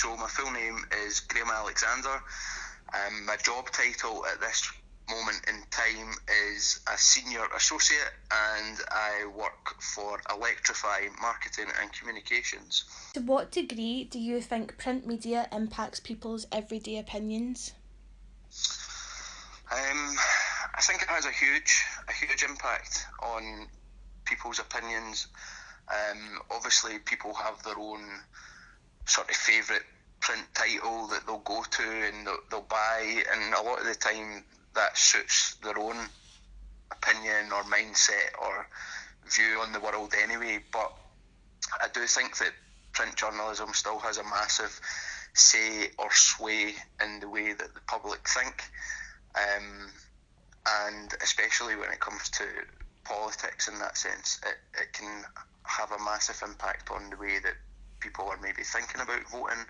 So my full name is Graeme Alexander. My job title at this moment in time is a senior associate, and I work for Electrify Marketing and Communications. To what degree do you think print media impacts people's everyday opinions? I think it has a huge impact on people's opinions. Obviously, people have their own sort of favourite print title that they'll go to and they'll buy, and a lot of the time that suits their own opinion or mindset or view on the world anyway. But I do think that print journalism still has a massive say or sway in the way that the public think, and especially when it comes to politics in that sense, it can have a massive impact on the way that people are maybe thinking about voting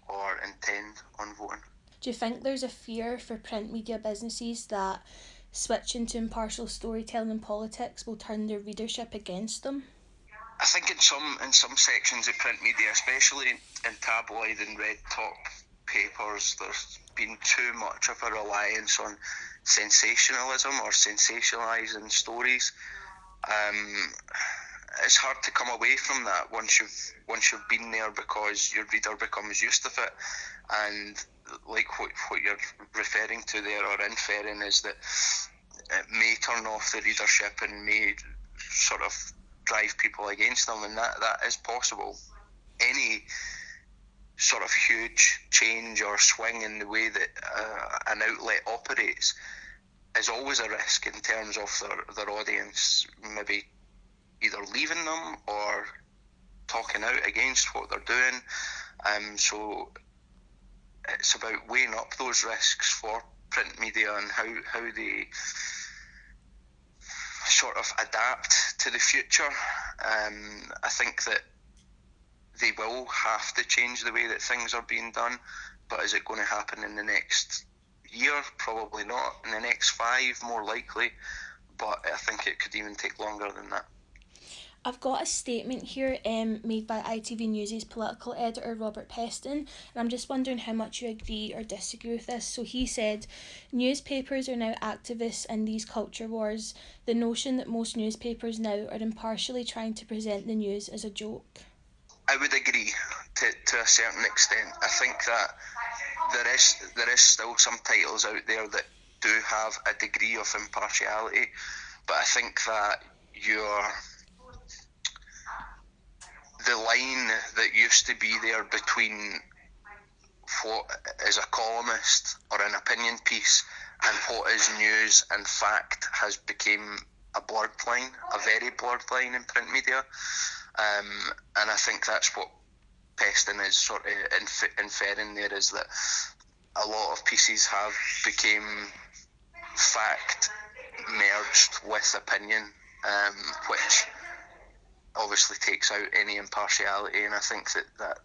or intend on voting. Do you think there's a fear for print media businesses that switching to impartial storytelling in politics will turn their readership against them? I think in some sections of print media, especially in tabloid and red top papers, there's been too much of a reliance on sensationalism or sensationalising stories. It's hard to come away from that once you've been there, because your reader becomes used to it. And like what you're referring to there or inferring is that it may turn off the readership and may sort of drive people against them, and that is possible. Any sort of huge change or swing in the way that an outlet operates is always a risk in terms of their audience maybe either leaving them or talking out against what they're doing. So it's about weighing up those risks for print media and how they sort of adapt to the future. I think that they will have to change the way that things are being done, but is it going to happen in the next year? Probably not. In the next 5, more likely, but I think it could even take longer than that. I've got a statement here made by ITV News' political editor Robert Peston, and I'm just wondering how much you agree or disagree with this. So he said, newspapers are now activists in these culture wars. The notion that most newspapers now are impartially trying to present the news as a joke. I would agree to a certain extent. I think that there is still some titles out there that do have a degree of impartiality, but I think that the line that used to be there between what is a columnist or an opinion piece and what is news and fact has become a blurred line, a very blurred line in print media. And I think that's what Peston is sort of inferring there, is that a lot of pieces have become fact merged with opinion, which obviously takes out any impartiality. And I think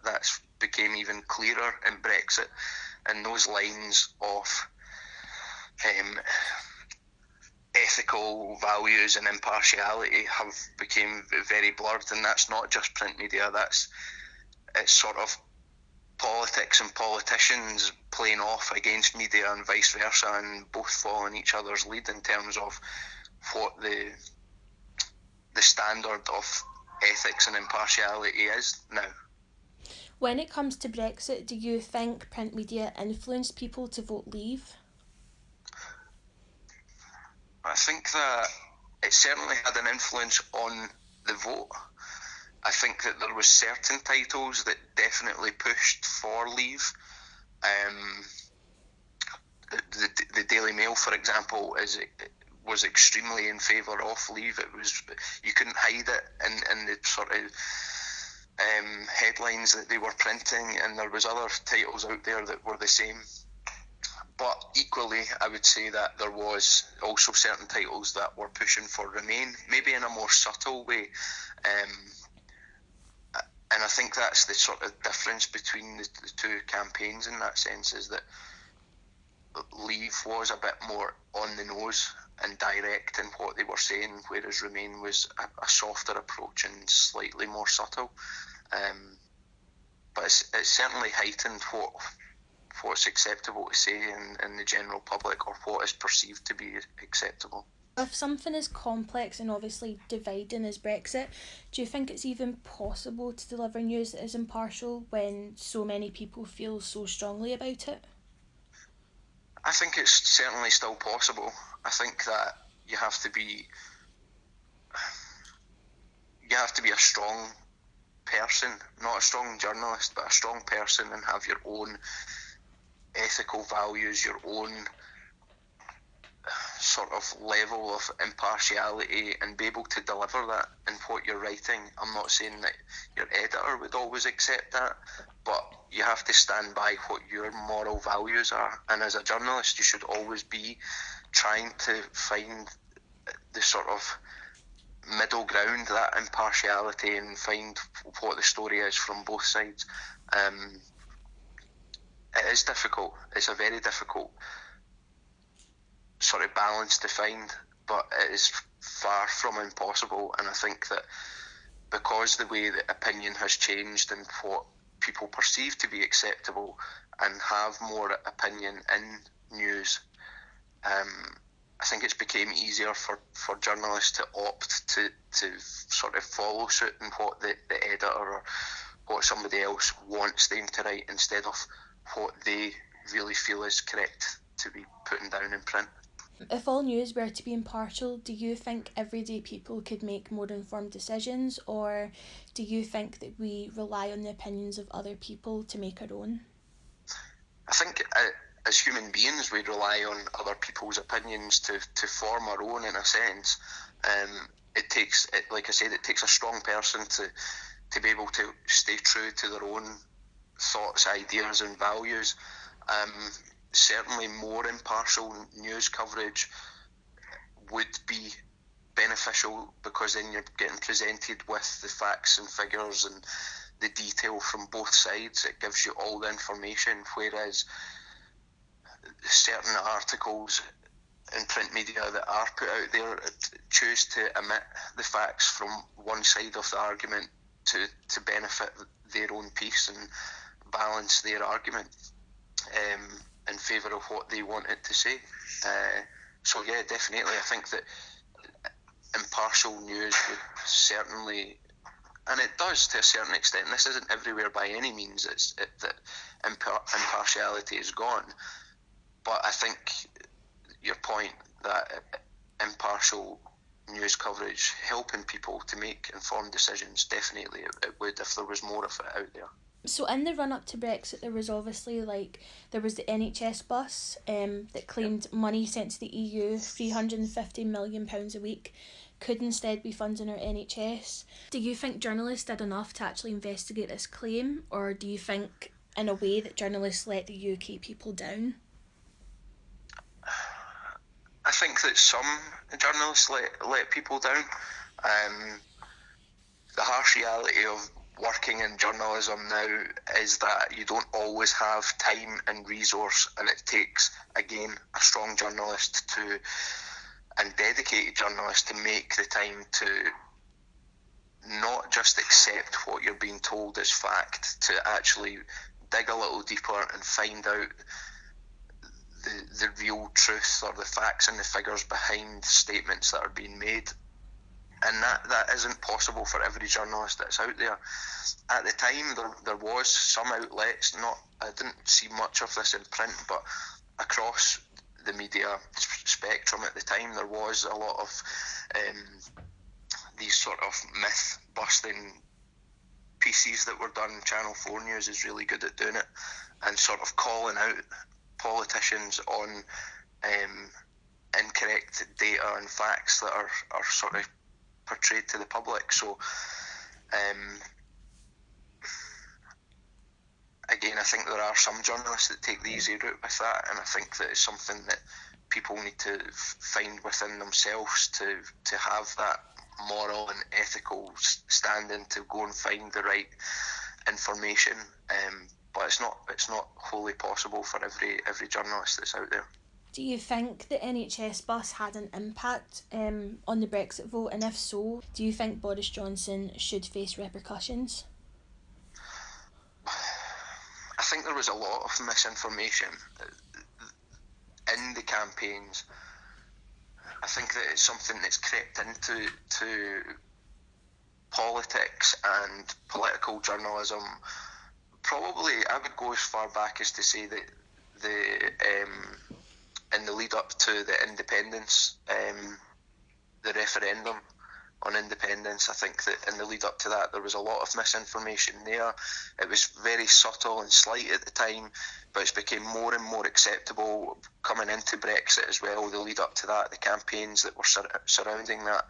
that's became even clearer in Brexit, and those lines of ethical values and impartiality have become very blurred. And that's not just print media, it's sort of politics and politicians playing off against media and vice versa, and both following each other's lead in terms of what the standard of ethics and impartiality is now. When it comes to Brexit, do you think print media influenced people to vote Leave? I think that it certainly had an influence on the vote. I think that there was certain titles that definitely pushed for Leave. The Daily Mail, for example, was extremely in favour of Leave. You couldn't hide it in the sort of headlines that they were printing, and there was other titles out there that were the same. But equally, I would say that there was also certain titles that were pushing for Remain, maybe in a more subtle way. And I think that's the sort of difference between the two campaigns in that sense, is that Leave was a bit more on the nose and direct in what they were saying, whereas Remain was a softer approach and slightly more subtle. but it's certainly heightened what's acceptable to say in the general public, or what is perceived to be acceptable. If something as complex and obviously dividing as Brexit, do you think it's even possible to deliver news that is impartial when so many people feel so strongly about it? I think it's certainly still possible. I think that you have to be a strong person, not a strong journalist, but a strong person, and have your own ethical values, your own sort of level of impartiality, and be able to deliver that in what you're writing. I'm not saying that your editor would always accept that, but you have to stand by what your moral values are, and as a journalist you should always be trying to find the sort of middle ground, that impartiality, and find what the story is from both sides. It is difficult. It's a very difficult sort of balance to find, but it is far from impossible. And I think that because the way that opinion has changed and what people perceive to be acceptable and have more opinion in news, I think it's became easier for journalists to opt to sort of follow suit in what the editor or what somebody else wants them to write, instead of what they really feel is correct to be putting down in print. If all news were to be impartial, do you think everyday people could make more informed decisions, or do you think that we rely on the opinions of other people to make our own? I think as human beings we rely on other people's opinions to form our own, in a sense. It takes a strong person to be able to stay true to their own thoughts, ideas and values. Certainly more impartial news coverage would be beneficial, because then you're getting presented with the facts and figures and the detail from both sides. It gives you all the information, whereas certain articles in print media that are put out there choose to omit the facts from one side of the argument to benefit their own piece and balance their argument in favour of what they want it to say. So yeah, definitely, I think that impartial news would certainly, and it does to a certain extent, this isn't everywhere by any means, that impartiality is gone, but I think your point that impartial news coverage helping people to make informed decisions, definitely it would, if there was more of it out there. So in the run up to Brexit, there was obviously there was the NHS bus that claimed money sent to the EU, £350 million a week, could instead be funding our NHS. Do you think journalists did enough to actually investigate this claim, or do you think in a way that journalists let the UK people down? I think that some journalists let people down. The harsh reality of working in journalism now is that you don't always have time and resource, and it takes, again, a strong journalist and dedicated journalist to make the time to not just accept what you're being told as fact, to actually dig a little deeper and find out the real truth, or the facts and the figures behind statements that are being made. And that isn't possible for every journalist that's out there. At the time, there was some outlets, I didn't see much of this in print, but across the media spectrum at the time, there was a lot of these sort of myth-busting pieces that were done. Channel 4 News is really good at doing it, and sort of calling out politicians on incorrect data and facts that are sort of portrayed to the public. So again, I think there are some journalists that take the easy route with that, and I think that it's something that people need to find within themselves to have that moral and ethical standing to go and find the right information. But it's not wholly possible for every journalist that's out there. Do you think the NHS bus had an impact on the Brexit vote, and if so, do you think Boris Johnson should face repercussions? think there was a lot of misinformation in the campaigns. I think that it's something that's crept into politics and political journalism. Probably, I would go as far back as to say that in the lead up to the independence, the referendum on independence, I think that in the lead up to that there was a lot of misinformation there. It was very subtle and slight at the time, but it's became more and more acceptable coming into Brexit as well, the lead up to that, the campaigns that were surrounding that,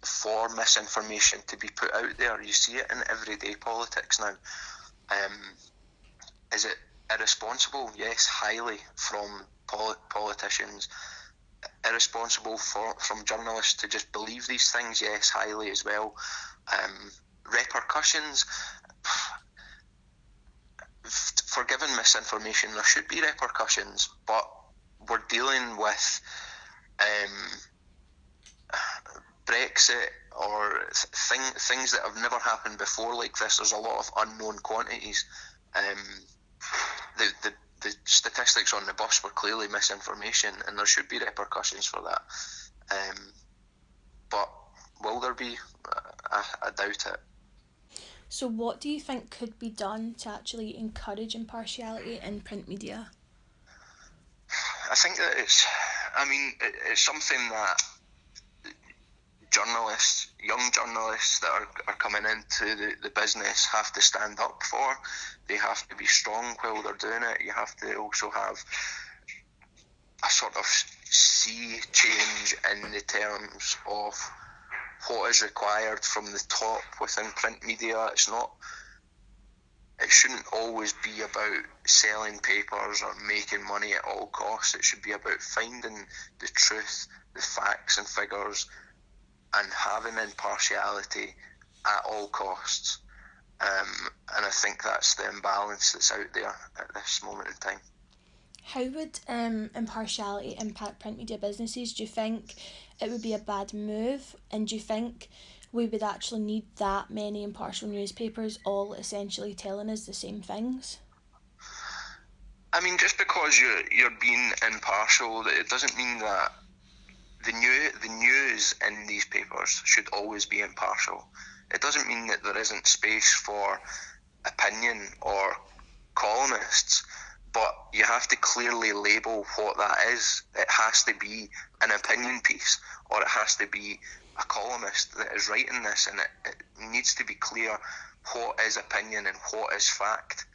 for misinformation to be put out there. You see it in everyday politics now. Is it irresponsible? Yes, highly, from politicians. Irresponsible from journalists to just believe these things? Yes, highly as well. Repercussions? For giving misinformation, there should be repercussions, but we're dealing with Brexit or things that have never happened before like this. There's a lot of unknown quantities. The statistics on the bus were clearly misinformation, and there should be repercussions for that. But will there be? I doubt it. So what do you think could be done to actually encourage impartiality in print media? I think that it's something that journalists, young journalists that are coming into the business have to stand up for. They have to be strong while they're doing it. You have to also have a sort of sea change in the terms of what is required from the top within print media. It shouldn't always be about selling papers or making money at all costs. It should be about finding the truth, the facts and figures, and having impartiality at all costs. And I think that's the imbalance that's out there at this moment in time. How would impartiality impact print media businesses? Do you think it would be a bad move? And do you think we would actually need that many impartial newspapers all essentially telling us the same things? I mean, just because you're being impartial, it doesn't mean that the news in these papers should always be impartial. It doesn't mean that there isn't space for opinion or columnists, but you have to clearly label what that is. It has to be an opinion piece, or it has to be a columnist that is writing this, and it needs to be clear what is opinion and what is fact.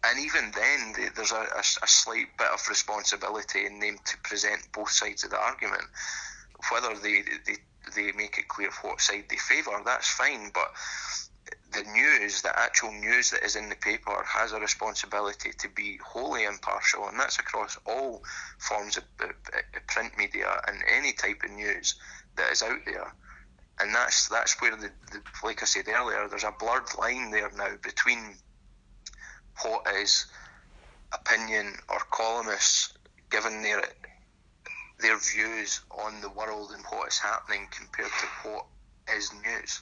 And even then, there's a slight bit of responsibility in them to present both sides of the argument. Whether they make it clear what side they favour, that's fine, but the actual news that is in the paper has a responsibility to be wholly impartial, and that's across all forms of print media and any type of news that is out there. And that's where, like I said earlier, there's a blurred line there now between what is opinion or columnists giving their views on the world and what is happening compared to what is news.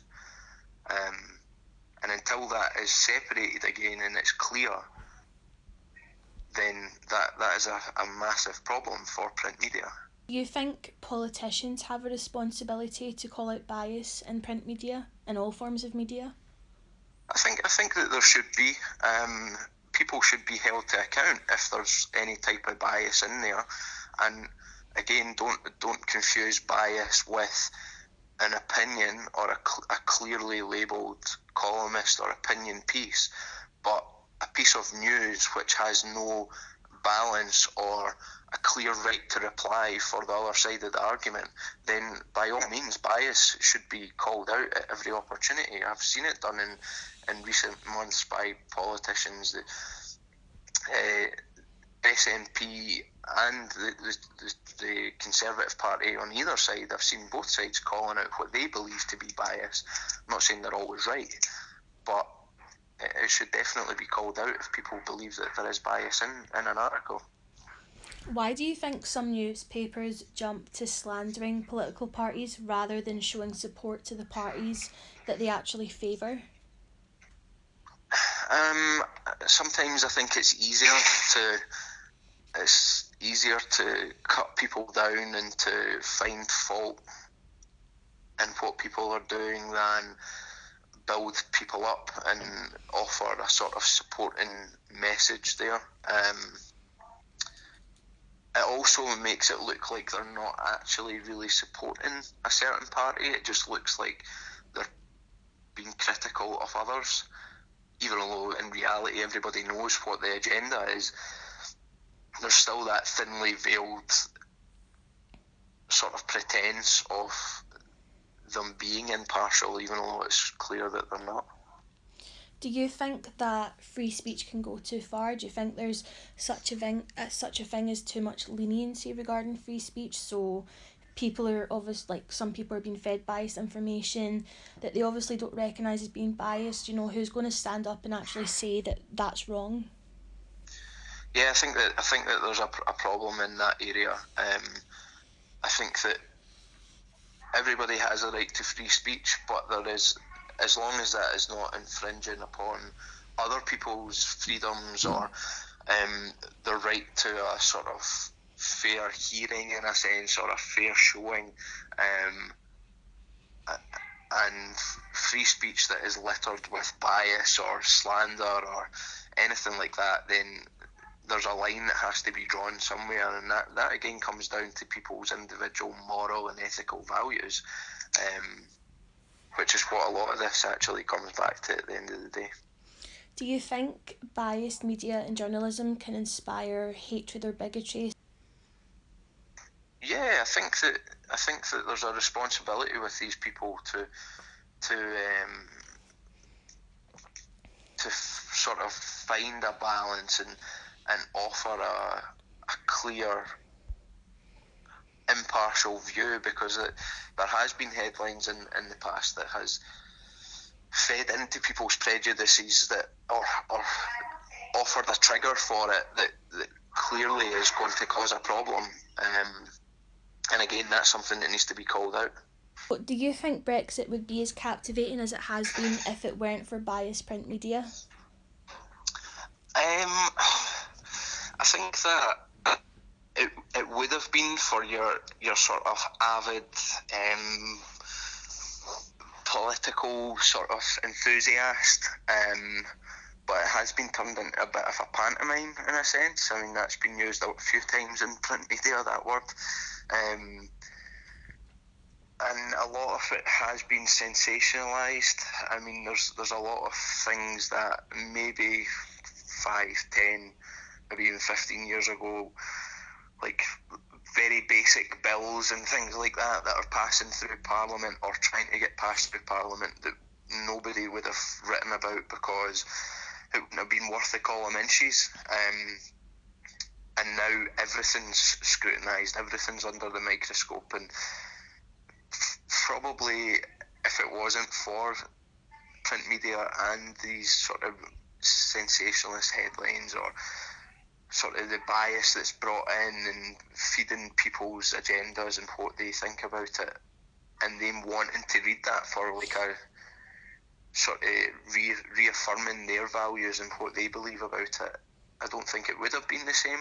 And until that is separated again and it's clear, then that is a massive problem for print media. Do you think politicians have a responsibility to call out bias in print media, in all forms of media? I think that there should be. People should be held to account if there's any type of bias in there. And again, don't confuse bias with an opinion or a clearly labelled columnist or opinion piece, but a piece of news which has no balance or a clear right to reply for the other side of the argument, then by all means bias should be called out at every opportunity. I've seen it done in recent months by politicians, the SNP and the Conservative Party on either side. I've seen both sides calling out what they believe to be bias. I'm not saying they're always right, but it should definitely be called out if people believe that there is bias in an article. Why do you think some newspapers jump to slandering political parties rather than showing support to the parties that they actually favour? Sometimes I think it's easier to cut people down and to find fault in what people are doing than build people up and offer a sort of supporting message there. It also makes it look like they're not actually really supporting a certain party. It just looks like they're being critical of others, even though in reality everybody knows what the agenda is. There's still that thinly veiled sort of pretense of them being impartial, even though it's clear that they're not. Do you think that free speech can go too far? Do you think there's such a thing as too much leniency regarding free speech? So people are some people are being fed biased information that they obviously don't recognise as being biased. Who's going to stand up and actually say that that's wrong? Yeah, I think that there's a problem in that area. I think that everybody has a right to free speech, but there is, as long as that is not infringing upon other people's freedoms or their right to a sort of fair hearing, in a sense, or a fair showing, and free speech that is littered with bias or slander or anything like that, then there's a line that has to be drawn somewhere, and that again comes down to people's individual moral and ethical values, which is what a lot of this actually comes back to at the end of the day. Do you think biased media and journalism can inspire hatred or bigotry? Yeah, I think that there's a responsibility with these people to sort of find a balance and offer a clear, impartial view, because there has been headlines in the past that has fed into people's prejudices that or offered a trigger for it that clearly is going to cause a problem. And again, that's something that needs to be called out. Do you think Brexit would be as captivating as it has been if it weren't for biased print media? I think that it would have been for your sort of avid political sort of enthusiast, but it has been turned into a bit of a pantomime in a sense. I mean, that's been used a few times in print media, that word. And a lot of it has been sensationalised. I mean, there's a lot of things that maybe 5, 10, maybe even 15 years ago, like very basic bills and things like that are passing through Parliament or trying to get passed through Parliament that nobody would have written about because it wouldn't have been worth the column inches. And now everything's scrutinised, everything's under the microscope, and probably if it wasn't for print media and these sort of sensationalist headlines or sort of the bias that's brought in and feeding people's agendas and what they think about it, and them wanting to read that for like a sort of reaffirming their values and what they believe about it, I don't think it would have been the same.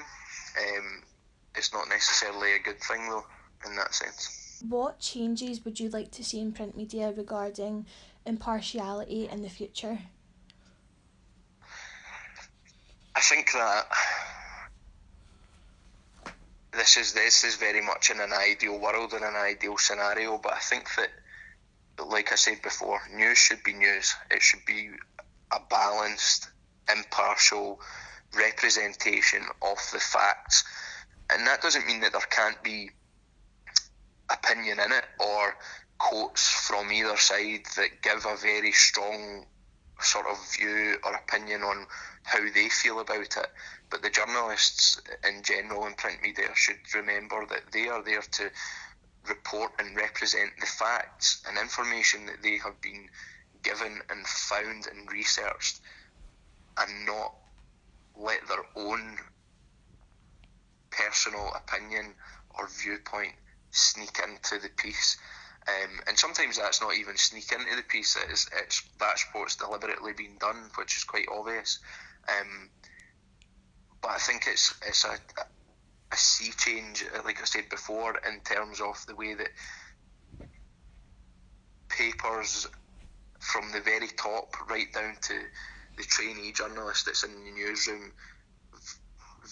It's not necessarily a good thing though, in that sense. What changes would you like to see in print media regarding impartiality in the future? I think that this is very much in an ideal world, in an ideal scenario, but I think that, like I said before, news should be news. It should be a balanced, impartial representation of the facts, and that doesn't mean that there can't be opinion in it or quotes from either side that give a very strong sort of view or opinion on how they feel about it. But the journalists in general in print media should remember that they are there to report and represent the facts and information that they have been given and found and researched, and not let their own personal opinion or viewpoint sneak into the piece And sometimes that's not even sneak into the piece. That's what's deliberately been done, which is quite obvious. But I think it's a sea change, like I said before, in terms of the way that papers from the very top right down to the trainee journalist that's in the newsroom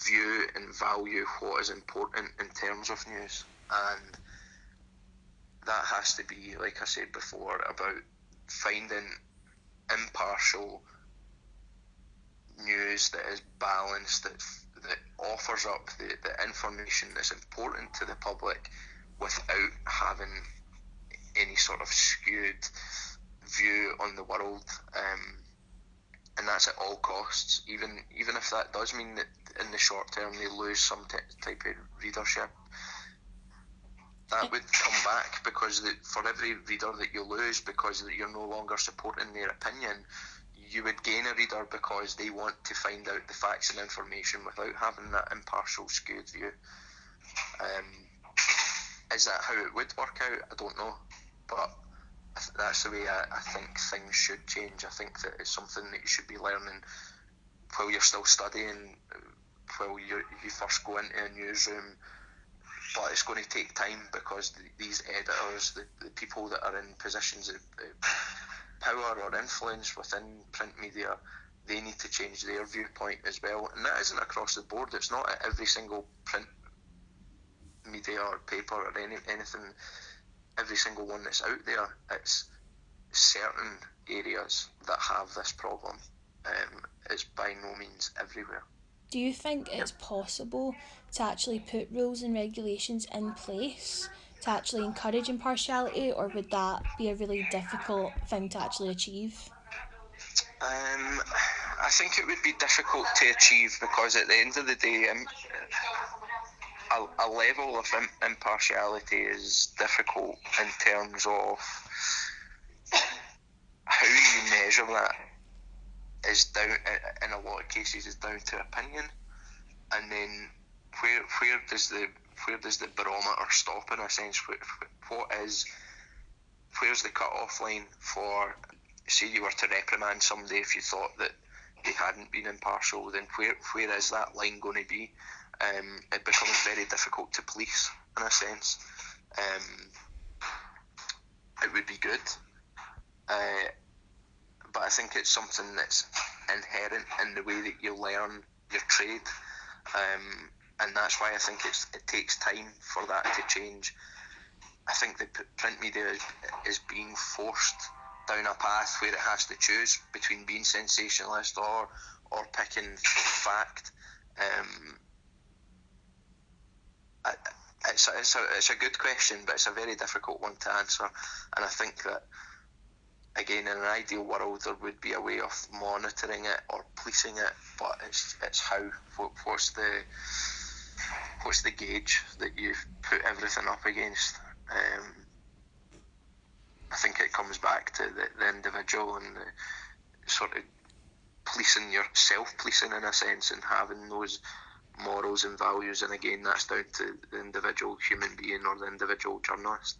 view and value what is important in terms of news. And that has to be, like I said before, about finding impartial news that is balanced, that offers up the information that's important to the public without having any sort of skewed view on the world, and that's at all costs, even if that does mean that in the short term they lose some type of readership. That would come back, because for every reader that you lose because you're no longer supporting their opinion, you would gain a reader because they want to find out the facts and information without having that impartial, skewed view. Is that how it would work out? I don't know, but that's the way I think things should change. I think that it's something that you should be learning while you're still studying, while you first go into a newsroom. But it's going to take time, because these editors, the people that are in positions of power or influence within print media, they need to change their viewpoint as well. And that isn't across the board. It's not at every single print media or paper or anything, every single one that's out there. It's certain areas that have this problem. It's by no means everywhere. Do you think it's possible to actually put rules and regulations in place to actually encourage impartiality, or would that be a really difficult thing to actually achieve? I think it would be difficult to achieve, because at the end of the day, a level of impartiality is difficult in terms of how you measure that. Is down, in a lot of cases, is down to opinion, and then where does the barometer stop, in a sense? Where's the cut-off line for, say you were to reprimand somebody if you thought that they hadn't been impartial? Then where is that line going to be? It becomes very difficult to police, in a sense. It would be good, but I think it's something that's inherent in the way that you learn your trade, and that's why I think it takes time for that to change. I think the print media is being forced down a path where it has to choose between being sensationalist or picking fact. It's a good question, but it's a very difficult one to answer, and I think that, again, in an ideal world, there would be a way of monitoring it or policing it, but it's how. What's the gauge that you put everything up against? I think it comes back to the individual and the sort of policing, self-policing in a sense, and having those morals and values. And again, that's down to the individual human being or the individual journalist.